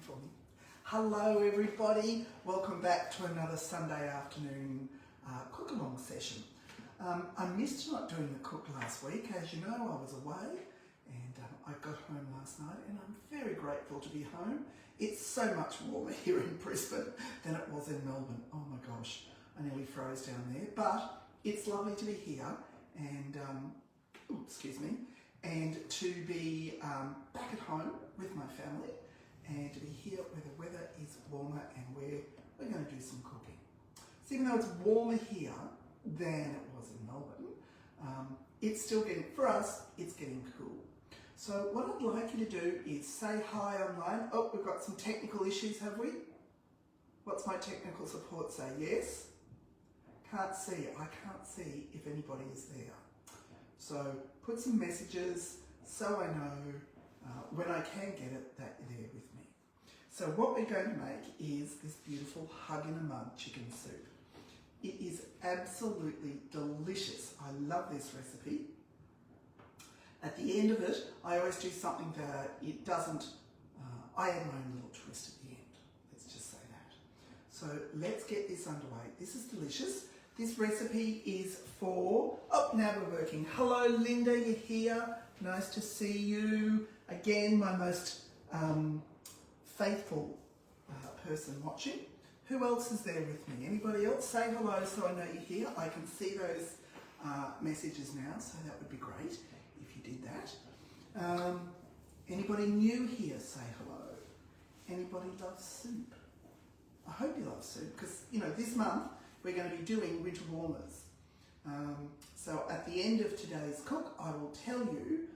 for me. Hello everybody, welcome back to another Sunday afternoon cook-along session. I missed not doing the cook last week. As you know, I was away and I got home last night and I'm very grateful to be home. It's so much warmer here in Brisbane than it was in Melbourne. Oh my gosh, I nearly froze down there, but it's lovely to be here and and to be back at home with my family and to be here where the weather is warmer and where we're going to do some cooking. So even though it's warmer here than it was in Melbourne, it's still getting, for us, it's getting cool. So what I'd like you to do is say hi online. Oh, we've got some technical issues, have we? What's my technical support say? Yes? Can't see. I can't see if anybody is there. So put some messages so I know when I can get it that you're there with me. So what we're going to make is this beautiful hug in a mug chicken soup. It is absolutely delicious. I love this recipe. At the end of it, I always do something that it doesn't, I add my own little twist at the end. Let's just say that. So let's get this underway. This is delicious. This recipe is for, oh, now we're working. Hello Linda, you're here. Nice to see you. Again, my most faithful person watching. Who else is there with me? Anybody else? Say hello so I know you're here. I can see those messages now, so that would be great if you did that. Anybody new here? Say hello. Anybody love soup? I hope you love soup because, you know, this month we're going to be doing winter warmers. So at the end of today's cook, I will tell you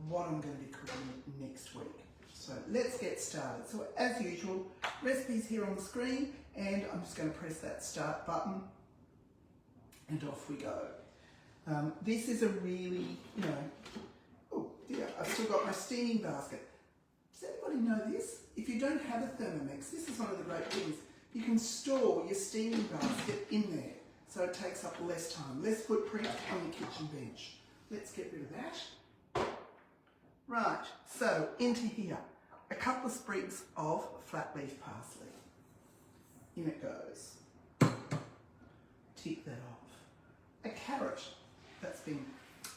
what I'm going to be cooking next week. So let's get started. So as usual, recipes here on the screen, and I'm just going to press that start button and off we go. This is a really, oh dear, I've still got my steaming basket. Does anybody know this? If you don't have a Thermomix, this is one of the great things. You can store your steaming basket in there, so it takes up less time, less footprint on the kitchen bench. Let's get rid of that. Right, so into here, a couple of sprigs of flat leaf parsley. In it goes. Tick that off. A carrot that's been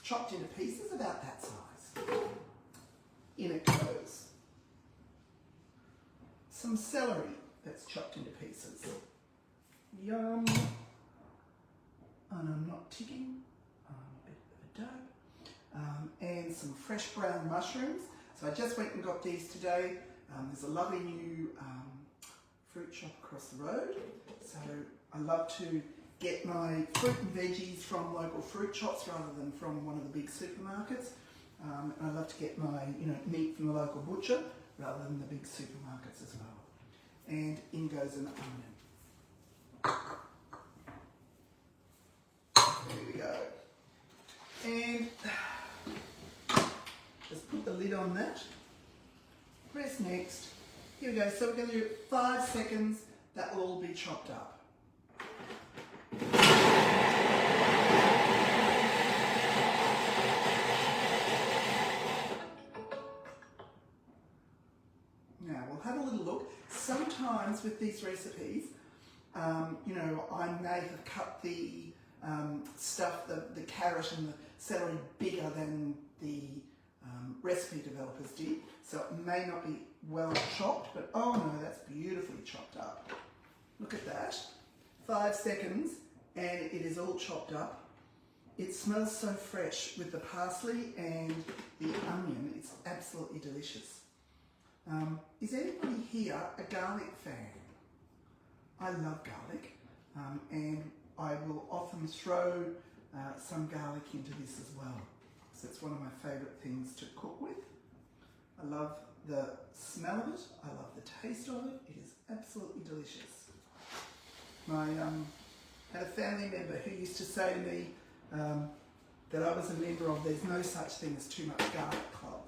chopped into pieces about that size. In it goes. Some celery that's chopped into pieces. Yum. And I'm not ticking. A bit of a dough. And some fresh brown mushrooms. So I just went and got these today. There's a lovely new fruit shop across the road. So I love to get my fruit and veggies from local fruit shops rather than from one of the big supermarkets. And I love to get my meat from the local butcher rather than the big supermarkets as well. And in goes an onion. There we go. And just put the lid on that. Press next. Here we go. So we're going to do 5 seconds. That will all be chopped up. Now we'll have a little look. Sometimes with these recipes, I may have cut the stuff, the carrot and the celery bigger than the recipe developers did, so it may not be well chopped, but oh no, that's beautifully chopped up. Look at that. 5 seconds and it is all chopped up. It smells so fresh with the parsley and the onion. It's absolutely delicious. Is anybody here a garlic fan? I love garlic, and I will often throw some garlic into this as well. So it's one of my favourite things to cook with. I love the smell of it. I love the taste of it. It is absolutely delicious. I had a family member who used to say to me that I was a member of There's No Such Thing as Too Much Garlic Club.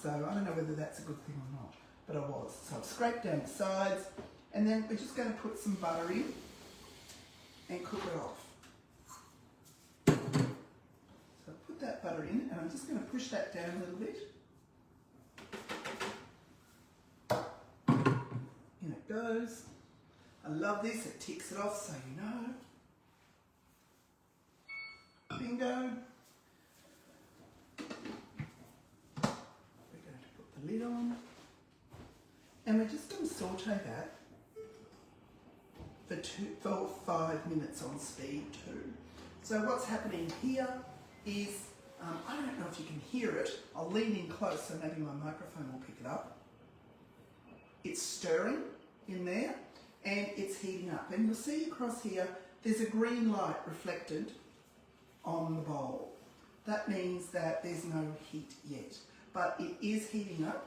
So I don't know whether that's a good thing or not, but I was. So I've scraped down the sides and then we're just going to put some butter in and cook it off. So put that butter in and I'm just going to push that down a little bit. goes. I love this, it ticks it off so you know. Bingo. We're going to put the lid on. And we're just going to saute that for 5 minutes on speed too. So what's happening here is, I don't know if you can hear it. I'll lean in close so maybe my microphone will pick it up. It's stirring in there and it's heating up. And you'll see across here, there's a green light reflected on the bowl. That means that there's no heat yet, but it is heating up.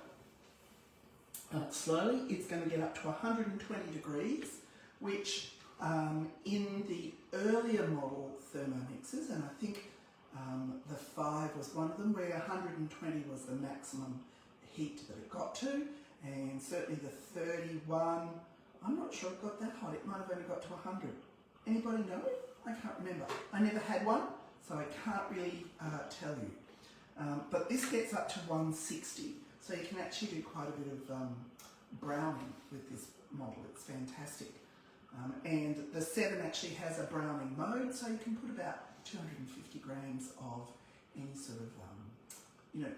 Slowly, it's going to get up to 120 degrees, which in the earlier model Thermomixes, and I think the 5 was one of them, where 120 was the maximum heat that it got to, and certainly the 31, I'm not sure it got that hot, it might have only got to 100. Anybody know? I can't remember. I never had one, so I can't really tell you. But this gets up to 160. So you can actually do quite a bit of browning with this model. It's fantastic. And the 7 actually has a browning mode, so you can put about 250 grams of any sort of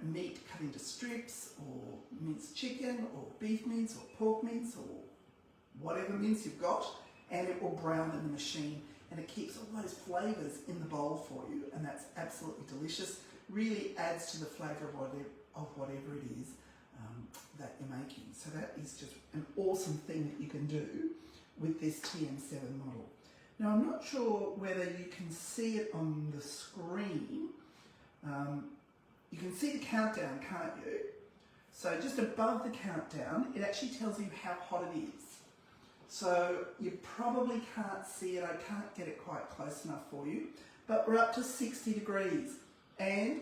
meat cut into strips, or minced chicken, or beef mince, or pork mince, or whatever mince you've got, and it will brown in the machine. And it keeps all those flavours in the bowl for you, and that's absolutely delicious. Really adds to the flavour of whatever it is that you're making. So that is just an awesome thing that you can do with this TM7 model. Now I'm not sure whether you can see it on the screen. You can see the countdown, can't you? So just above the countdown, it actually tells you how hot it is. So you probably can't see it, I can't get it quite close enough for you, but we're up to 60 degrees. And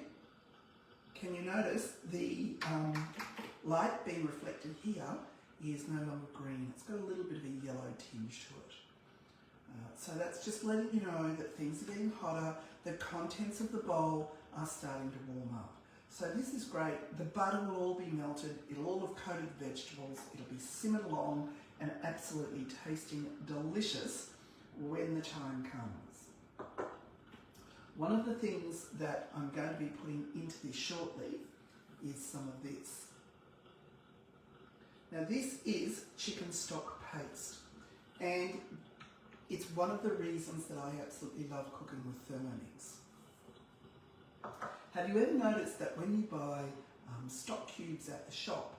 can you notice the light being reflected here is no longer green. It's got a little bit of a yellow tinge to it. So that's just letting you know that things are getting hotter, the contents of the bowl are starting to warm up. So this is great. The butter will all be melted, it'll all have coated vegetables, it'll be simmered along and absolutely tasting delicious when the time comes. One of the things that I'm going to be putting into this shortly is some of this. Now this is chicken stock paste, and it's one of the reasons that I absolutely love cooking with Thermomix. Have you ever noticed that when you buy stock cubes at the shop,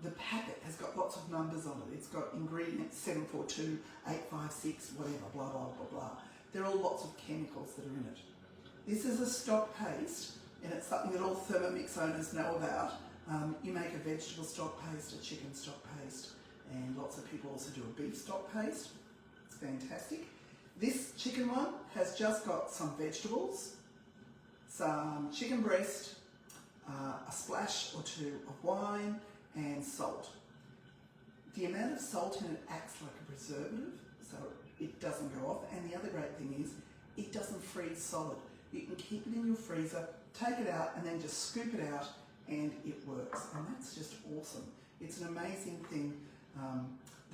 the packet has got lots of numbers on it. It's got ingredients 742, 856, whatever, blah, blah, blah, blah. There are lots of chemicals that are in it. This is a stock paste, and it's something that all Thermomix owners know about. You make a vegetable stock paste, a chicken stock paste, and lots of people also do a beef stock paste. It's fantastic. This chicken one has just got some vegetables, some chicken breast, a splash or two of wine, and salt. The amount of salt in it acts like a preservative, so it doesn't go off. And the other great thing is, it doesn't freeze solid. You can keep it in your freezer, take it out, and then just scoop it out, and it works. And that's just awesome. It's an amazing thing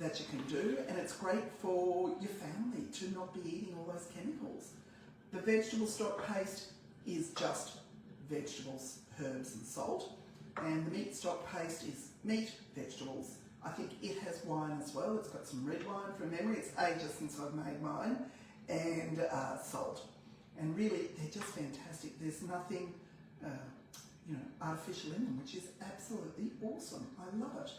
that you can do, and it's great for your family to not be eating all those chemicals. The vegetable stock paste is just vegetables, herbs, and salt. And the meat stock paste is meat, vegetables. I think it has wine as well. It's got some red wine from memory. It's ages since I've made mine. And salt. And really, they're just fantastic. There's nothing artificial in them, which is absolutely awesome. I love it.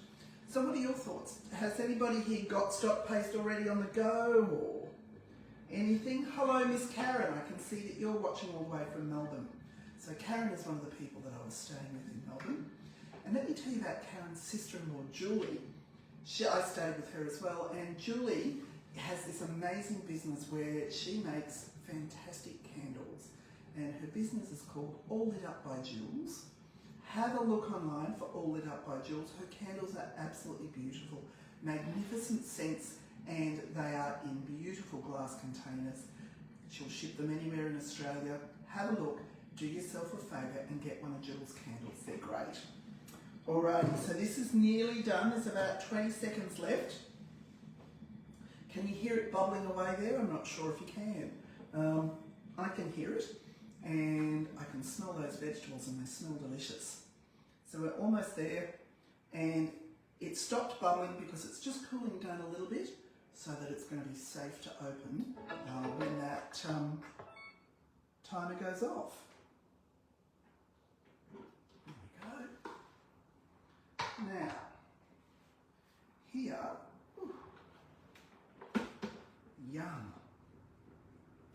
So what are your thoughts? Has anybody here got stock paste already on the go or anything? Hello, Miss Karen. I can see that you're watching all the way from Melbourne. So Karen is one of the people that I was staying with in Melbourne. And let me tell you about Karen's sister-in-law, Julie. I stayed with her as well, and Julie has this amazing business where she makes fantastic candles. And her business is called All Lit Up by Jules. Have a look online for All Lit Up by Jules. Her candles are absolutely beautiful, magnificent scents, and they are in beautiful glass containers. She'll ship them anywhere in Australia. Have a look. Do yourself a favour and get one of Jules' candles. They're great. Alrighty, so this is nearly done. There's about 20 seconds left. Can you hear it bubbling away there? I'm not sure if you can. I can hear it, and I can smell those vegetables, and they smell delicious. So we're almost there, and it stopped bubbling because it's just cooling down a little bit so that it's going to be safe to open when that timer goes off. There we go. Now, here, yum.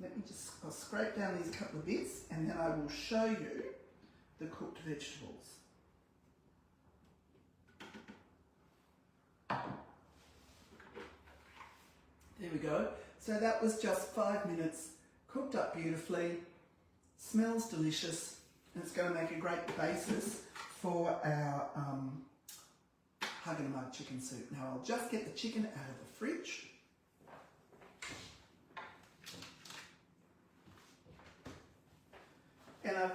Let me just I'll scrape down these couple of bits, and then I will show you the cooked vegetables. There we go. So that was just 5 minutes, cooked up beautifully, smells delicious, and it's going to make a great basis for our Hug and a Mug chicken soup. Now I'll just get the chicken out of the fridge. And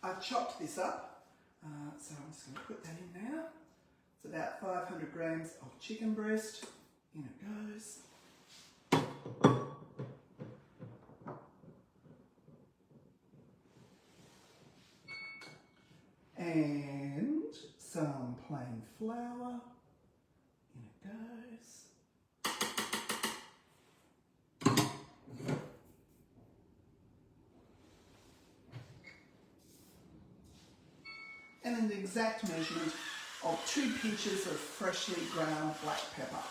I've chopped this up, so I'm just going to put that in now. It's about 500 grams of chicken breast. In it goes. And some plain flour. In it goes. And then the exact measurement of 2 pinches of freshly ground black pepper.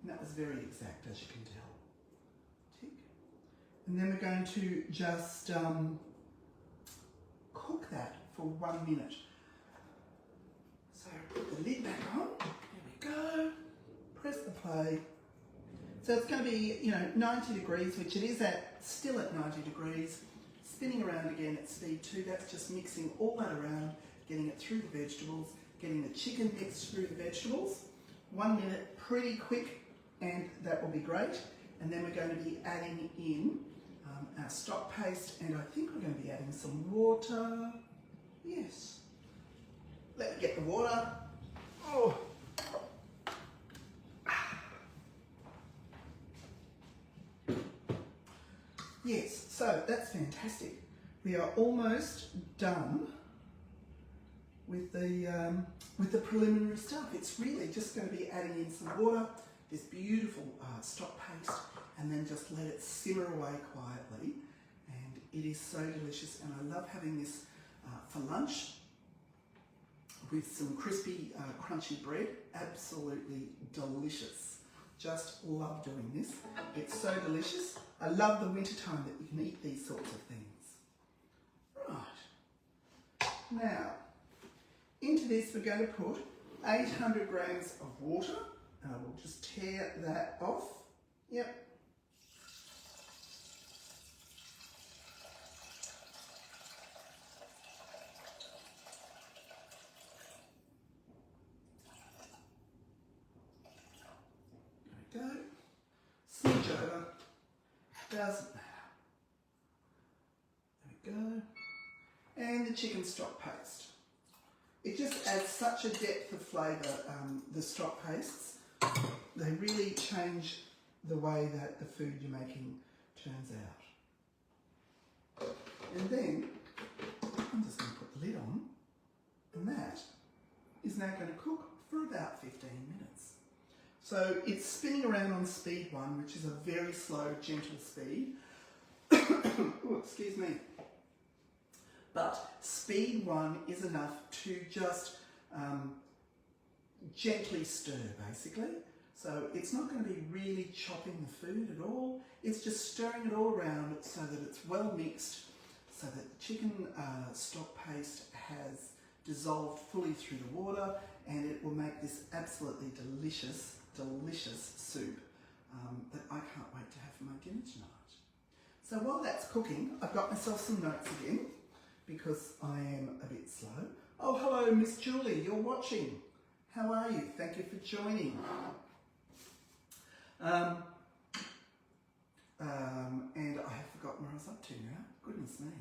And that was very exact, as you can tell. Tick. And then we're going to just cook that for 1 minute. So put the lid back on. There we go. Press the play. So it's going to be, 90 degrees, which it is still at 90 degrees. Spinning around again at speed 2. That's just mixing all that around, getting it through the vegetables, getting the chicken mixed through the vegetables. 1 minute, pretty quick, and that will be great. And then we're going to be adding in our stock paste, and I think we're going to be adding some water. Yes. Let me get the water. Oh. Yes, so that's fantastic. We are almost done with the preliminary stuff. It's really just going to be adding in some water, this beautiful stock paste, and then just let it simmer away quietly. And it is so delicious, and I love having this for lunch with some crispy, crunchy bread. Absolutely delicious. Just love doing this. It's so delicious. I love the winter time that you can eat these sorts of things. Right. Now, into this we're going to put 800 grams of water. And I will just tear that off. Yep. There we go. Smooch over. Doesn't matter. There we go. And the chicken stock paste. It just adds such a depth of flavour, the stock pastes. They really change the way that the food you're making turns out. And then, I'm just going to put the lid on, and that is now going to cook for about 15 minutes. So it's spinning around on speed 1, which is a very slow, gentle speed. Oh, excuse me. But speed 1 is enough to just gently stir, basically. So it's not going to be really chopping the food at all. It's just stirring it all around so that it's well mixed, so that the chicken stock paste has dissolved fully through the water, and it will make this absolutely delicious, delicious soup that I can't wait to have for my dinner tonight. So while that's cooking, I've got myself some notes again, because I am a bit slow. Oh, hello, Miss Julie, you're watching. How are you? Thank you for joining. And I have forgotten where I was up to now. Goodness me.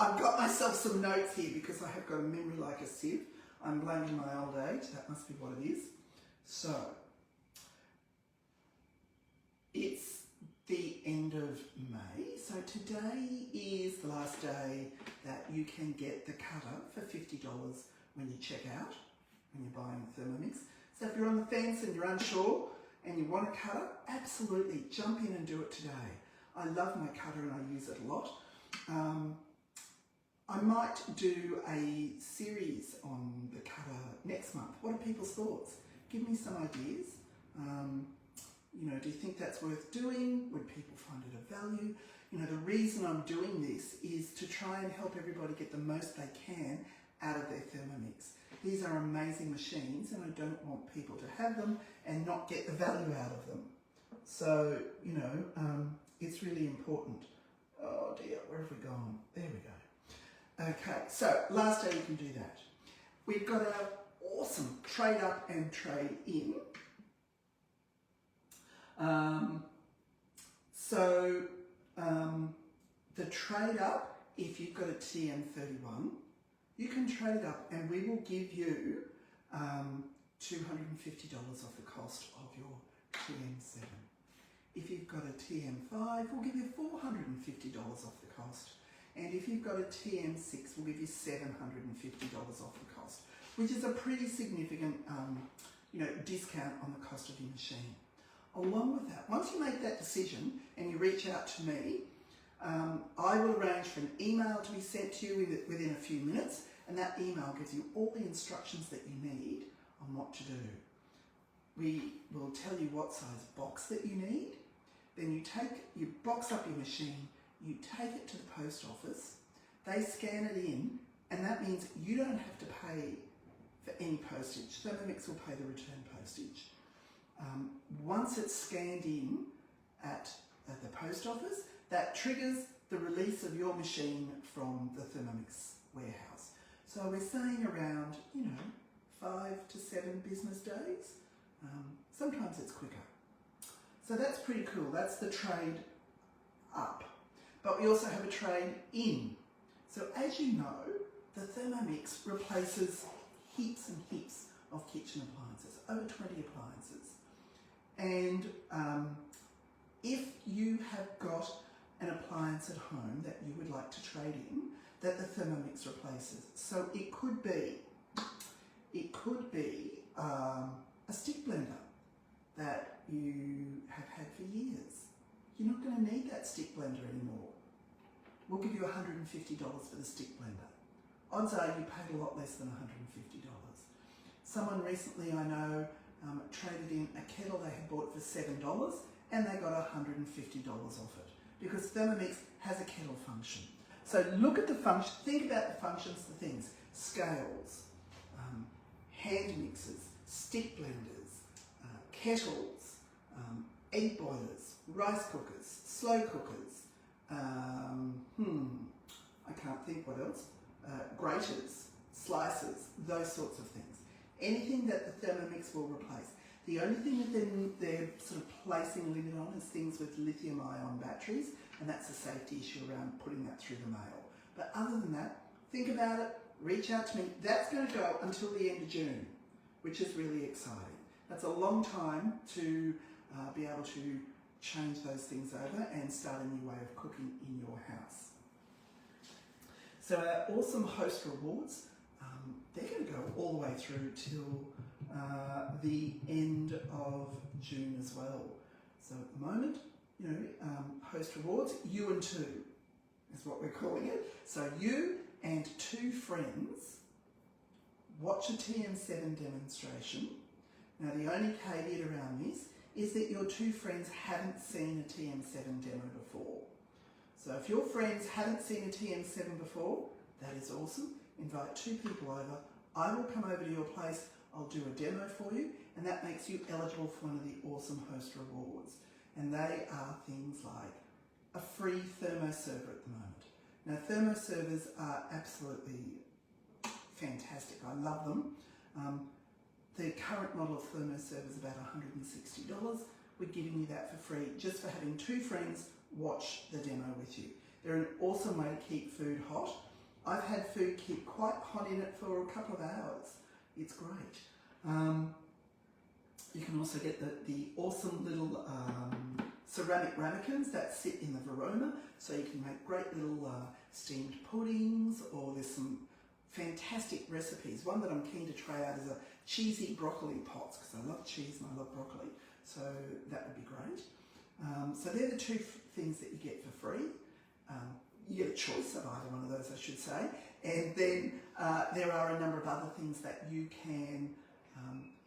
I've got myself some notes here because I have got a memory like a sieve. I'm blaming my old age, that must be what it is. So, it's the end of May, so today is the last day that you can get the cutter for $50 when you check out, when you're buying the Thermomix. So if you're on the fence and you're unsure and you want a cutter, absolutely jump in and do it today. I love my cutter and I use it a lot. I might do a series on the cutter next month. What are people's thoughts? Give me some ideas. You know, do you think that's worth doing? Would people find it of value? You know, the reason I'm doing this is to try and help everybody get the most they can out of their Thermomix. These are amazing machines and I don't want people to have them and not get the value out of them. So, you know, it's really important. Oh dear, where have we gone? There we go. Okay, so last day you can do that. We've got our awesome trade up and trade in. The trade up, if you've got a TM31, you can trade it up and we will give you $250 off the cost of your TM7. If you've got a TM5, we'll give you $450 off the cost. And if you've got a TM6, we'll give you $750 off the cost, which is a pretty significant you know, discount on the cost of your machine. Along with that, once you make that decision and you reach out to me, I will arrange for an email to be sent to you within a few minutes, and that email gives you all the instructions that you need on what to do. We will tell you what size box that you need. Then you box up your machine, you take it to the post office, they scan it in, and that means you don't have to pay for any postage. Thermomix will pay the return postage. Once it's scanned in at the post office, that triggers the release of your machine from the Thermomix warehouse. So we're saying around, you know, 5 to 7 business days. Sometimes it's quicker. So that's pretty cool. That's the trade up. But we also have a trade in. So as you know, the Thermomix replaces heaps and heaps of kitchen appliances, over 20 appliances. And if you have got an appliance at home that you would like to trade in, that the Thermomix replaces. So it could be a stick blender that you have had for years. You're not going to need that stick blender anymore. We'll give you $150 for the stick blender. Odds are you paid a lot less than $150. Someone recently I know traded in a kettle they had bought for $7 and they got $150 off it because Thermomix has a kettle function. So look at the function, think about the functions, the things, scales, hand mixers, stick blenders, kettles, egg boilers, rice cookers, slow cookers, I can't think what else, graters, slicers, those sorts of things. Anything that the Thermomix will replace. The only thing that they're sort of placing a limit on is things with lithium-ion batteries, and that's a safety issue around putting that through the mail. But other than that, think about it, reach out to me. That's going to go until the end of June, which is really exciting. That's a long time to be able to change those things over and start a new way of cooking in your house. So our awesome host rewards, they're going to go all the way through till the end of June as well. So at the moment, you know, host rewards, you and 2 is what we're calling it. So you and 2 friends watch a TM7 demonstration. Now the only caveat around this is that your 2 friends haven't seen a TM7 demo before. So if your friends haven't seen a TM7 before, that is awesome. Invite 2 people over. I will come over to your place. I'll do a demo for you, and that makes you eligible for one of the awesome host rewards. And they are things like a free thermoserver at the moment. Now, thermoservers are absolutely fantastic. I love them. The current model of thermoserver is about $160. We're giving you that for free just for having 2 friends watch the demo with you. They're an awesome way to keep food hot. I've had food keep quite hot in it for a couple of hours. It's great. You can also get the awesome little ceramic ramekins that sit in the Verona, so you can make great little steamed puddings, or there's some fantastic recipes. One that I'm keen to try out is a cheesy broccoli pots, because I love cheese and I love broccoli, so that would be great. So they're the two things that you get for free. You get a choice of either one of those, I should say. And then there are a number of other things that you can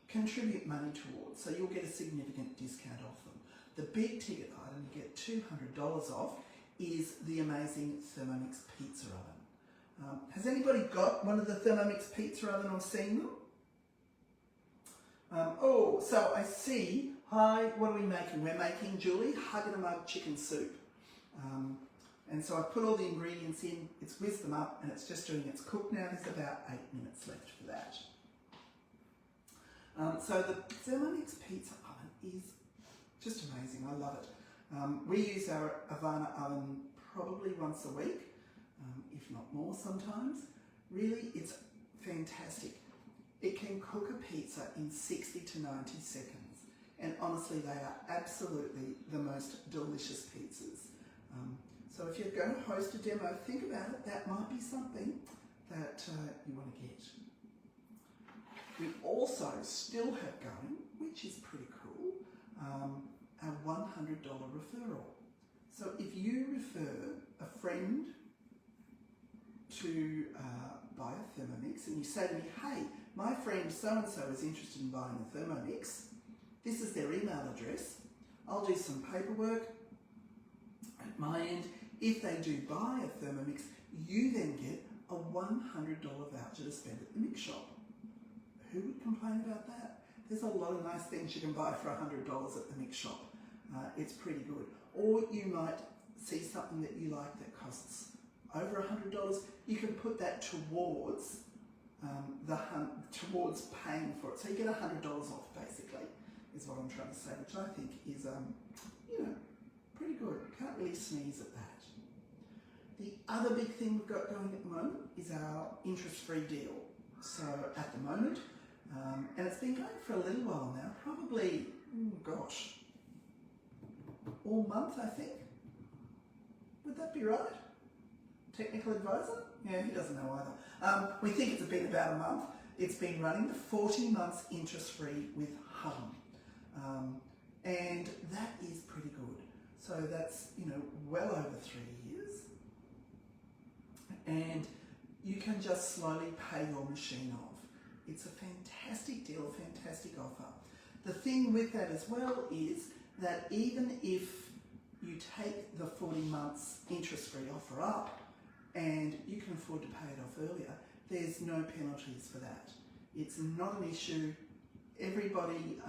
contribute money towards, so you'll get a significant discount off them. The big ticket item you get $200 off is the amazing Thermomix pizza oven. Has anybody got one of the Thermomix pizza oven or seen them? Oh, so I see. Hi, what are we making? We're making, Julie, hug in a mug chicken soup. And so I've put all the ingredients in, it's whizzed them up, and it's just doing its cook now. There's about 8 minutes left for that. So the Thermomix pizza oven is just amazing. I love it. We use our Avana oven probably once a week, if not more sometimes. Really, it's fantastic. It can cook a pizza in 60 to 90 seconds. And honestly, they are absolutely the most delicious pizzas. So if you're going to host a demo, think about it. That might be something that you want to get. We also still have going, which is pretty cool, a $100 referral. So if you refer a friend to buy a Thermomix, and you say to me, hey, my friend so-and-so is interested in buying a Thermomix, this is their email address, I'll do some paperwork at my end. If they do buy a Thermomix, you then get a $100 voucher to spend at the mix shop. Who would complain about that? There's a lot of nice things you can buy for $100 at the mix shop. It's pretty good. Or you might see something that you like that costs over $100. You can put that towards towards paying for it. So you get $100 off, basically, is what I'm trying to say, which I think is, pretty good. Can't really sneeze at that. The other big thing we've got going at the moment is our interest-free deal. So at the moment, and it's been going for a little while now, probably, all month, I think. Would that be right? Technical advisor? Yeah, he doesn't know either. We think it's been about a month. It's been running the 40 months interest-free with Hum. And that is pretty good. So that's, well over 3 years. And you can just slowly pay your machine off. It's a fantastic deal, a fantastic offer. The thing with that as well is that even if you take the 40 months interest-free offer up and you can afford to pay it off earlier, there's no penalties for that. It's not an issue. Everybody,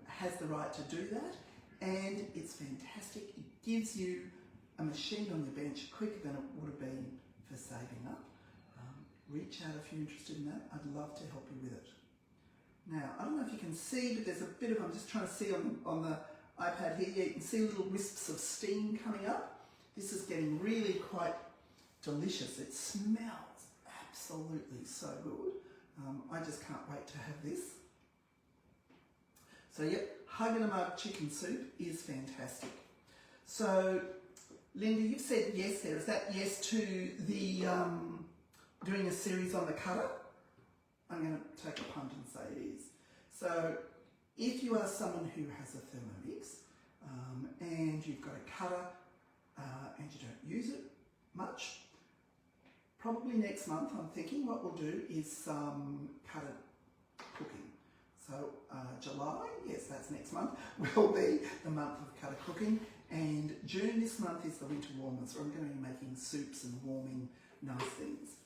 has the right to do that, and it's fantastic. It gives you a machine on your bench quicker than it would have been for saving up. Reach out if you're interested in that. I'd love to help you with it. Now, I don't know if you can see, but there's a bit of, I'm just trying to see on the iPad here, you can see little wisps of steam coming up. This is getting really quite delicious. It smells absolutely so good. I just can't wait to have this. So yep, hug in a mug chicken soup is fantastic. So Linda, you've said yes there. Is that yes to the doing a series on the cuppa? I'm going to take a punt and say it is. So if you are someone who has a Thermomix and you've got a cuppa and you don't use it much, probably next month I'm thinking what we'll do is some cuppa cooking. So July, yes, that's next month, will be the month of cuppa cooking, and June this month is the winter warmers, where I'm going to be making soups and warming nice things.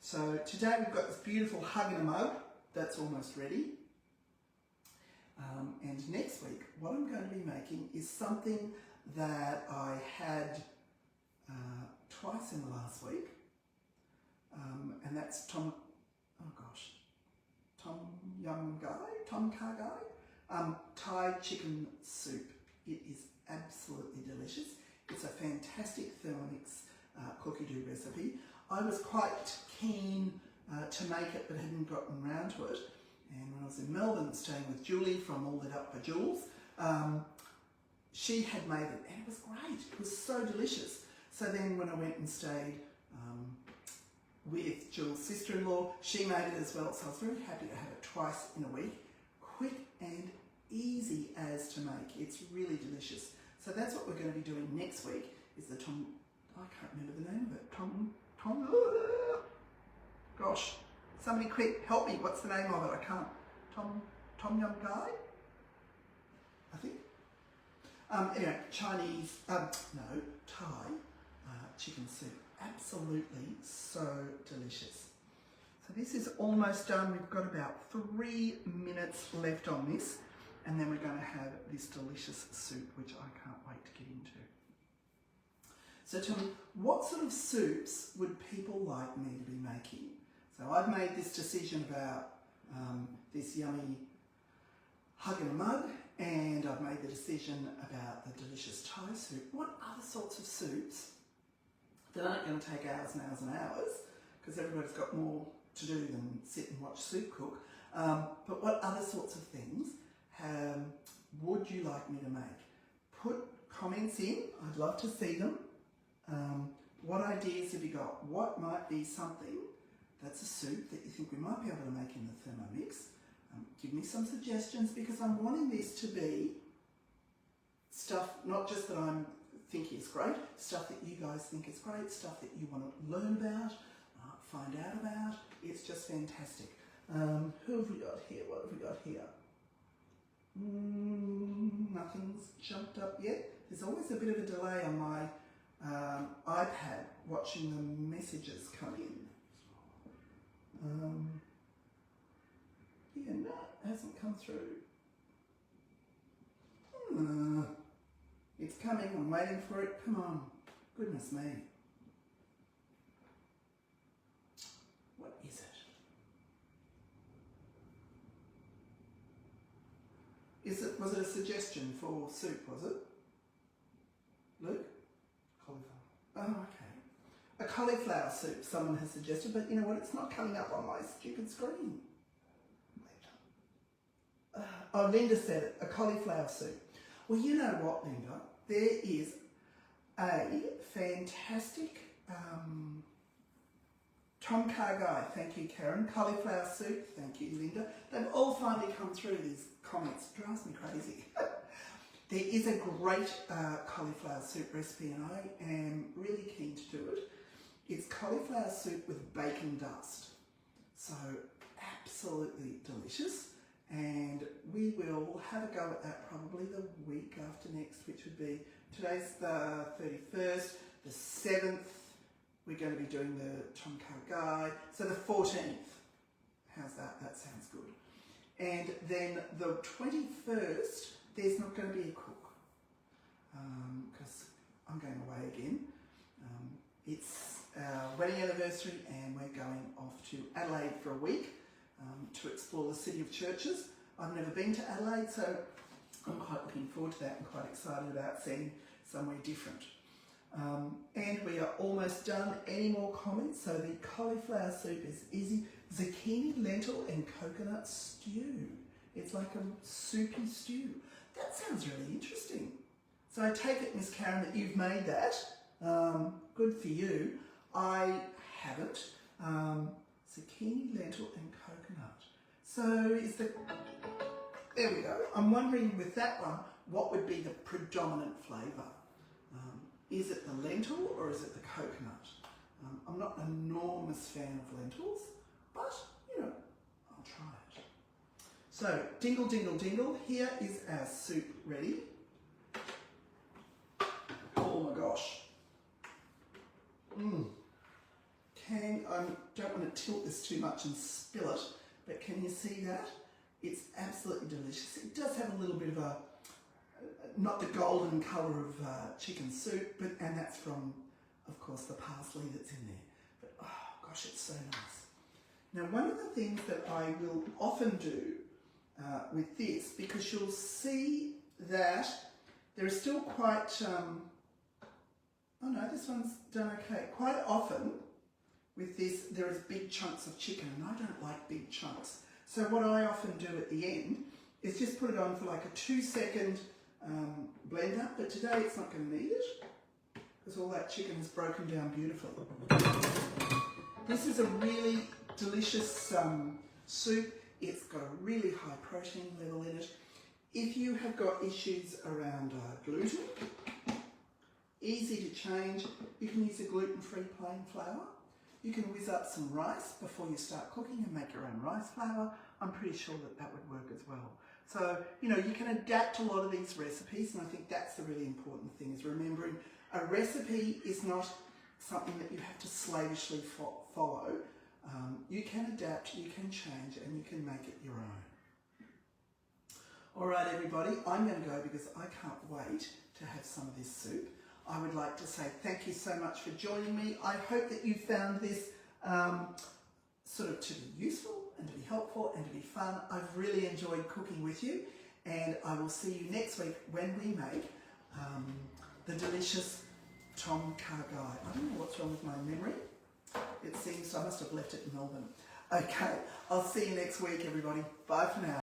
So today we've got this beautiful hug in a mug that's almost ready. And next week, what I'm going to be making is something that I had twice in the last week, and that's Tom Kha Gai, Thai chicken soup. It is absolutely delicious. It's a fantastic Thermomix cookie to-do recipe. I was quite keen to make it but hadn't gotten round to it. And when I was in Melbourne staying with Julie from All That Up for Jules, she had made it and it was great. It was so delicious. So then when I went and stayed with Jules' sister-in-law, she made it as well. So I was very happy to have it twice in a week. Quick and easy as to make. It's really delicious. So that's what we're going to be doing next week, is the I can't remember the name of it. Gosh, somebody quick, help me. What's the name of it? I can't. Tom Yum Gai? I think. Anyway, Chinese, Thai chicken soup. Absolutely so delicious. So this is almost done. We've got about 3 minutes left on this, and then we're going to have this delicious soup, which I can't wait to get into. So tell me, what sort of soups would people like me to be making? So I've made this decision about this yummy hug in a mug, and I've made the decision about the delicious Thai soup. What other sorts of soups that aren't going to take hours and hours and hours, because everybody's got more to do than sit and watch soup cook, but what other sorts of things would you like me to make? Put comments in, I'd love to see them. What ideas have you got? What might be something that's a soup that you think we might be able to make in the Thermomix? Give me some suggestions, because I'm wanting this to be stuff, not just that I'm thinking is great, stuff that you guys think is great, stuff that you want to learn about, find out about. It's just fantastic. Who have we got here? What have we got here? Nothing's jumped up yet. There's always a bit of a delay on my iPad watching the messages come in. Yeah, no, it hasn't come through. It's coming, I'm waiting for it. Come on, goodness me. What is it? Was it a suggestion for soup, was it? Luke? Cauliflower. Oh, okay. A cauliflower soup someone has suggested, but you know what, it's not coming up on my stupid screen. Linda said it, a cauliflower soup. Well, you know what, Linda? There is a fantastic Tom Kha Gai, thank you, Karen. Cauliflower soup, thank you, Linda. They've all finally come through, these comments. It drives me crazy. There is a great cauliflower soup recipe, and I am really keen to do it. It's cauliflower soup with bacon dust. So, absolutely delicious. And we will have a go at that probably the week after next, which would be, today's the 31st, the 7th, we're going to be doing the Tom Kha Gai, so the 14th. How's that? That sounds good. And then the 21st, there's not going to be a cook, because I'm going away again. It's our wedding anniversary and we're going off to Adelaide for a week. To explore the city of churches. I've never been to Adelaide, so I'm quite looking forward to that and quite excited about seeing somewhere different. And we are almost done. Any more comments? So the cauliflower soup is easy. Zucchini, lentil and coconut stew. It's like a soupy stew. That sounds really interesting. So I take it, Miss Karen, that you've made that. Good for you. I haven't. Zucchini, lentil and coconut. So there we go. I'm wondering with that one, what would be the predominant flavour? Is it the lentil or is it the coconut? I'm not an enormous fan of lentils, but you know, I'll try it. So dingle, dingle, dingle. Here is our soup ready. Oh my gosh. I don't want to tilt this too much and spill it, but can you see that? It's absolutely delicious. It does have a little bit of a, not the golden colour of chicken soup, and that's from, of course, the parsley that's in there. But oh gosh, it's so nice. Now, one of the things that I will often do with this, because you'll see that there is still quite Oh no, this one's done okay. Quite often with this, there is big chunks of chicken, and I don't like big chunks. So what I often do at the end is just put it on for like a 2-second blender, but today it's not going to need it because all that chicken is broken down beautifully. This is a really delicious soup. It's got a really high protein level in it. If you have got issues around gluten, easy to change. You can use a gluten-free plain flour. You can whiz up some rice before you start cooking and make your own rice flour. I'm pretty sure that that would work as well. So, you know, you can adapt a lot of these recipes, and I think that's the really important thing, is remembering a recipe is not something that you have to slavishly follow. You can adapt, you can change, and you can make it your own. All right, everybody, I'm going to go because I can't wait to have some of this soup. I would like to say thank you so much for joining me. I hope that you found this sort of to be useful and to be helpful and to be fun. I've really enjoyed cooking with you, and I will see you next week when we make the delicious tom kha gai. I don't know what's wrong with my memory. It seems I must have left it in Melbourne. Okay, I'll see you next week, everybody. Bye for now.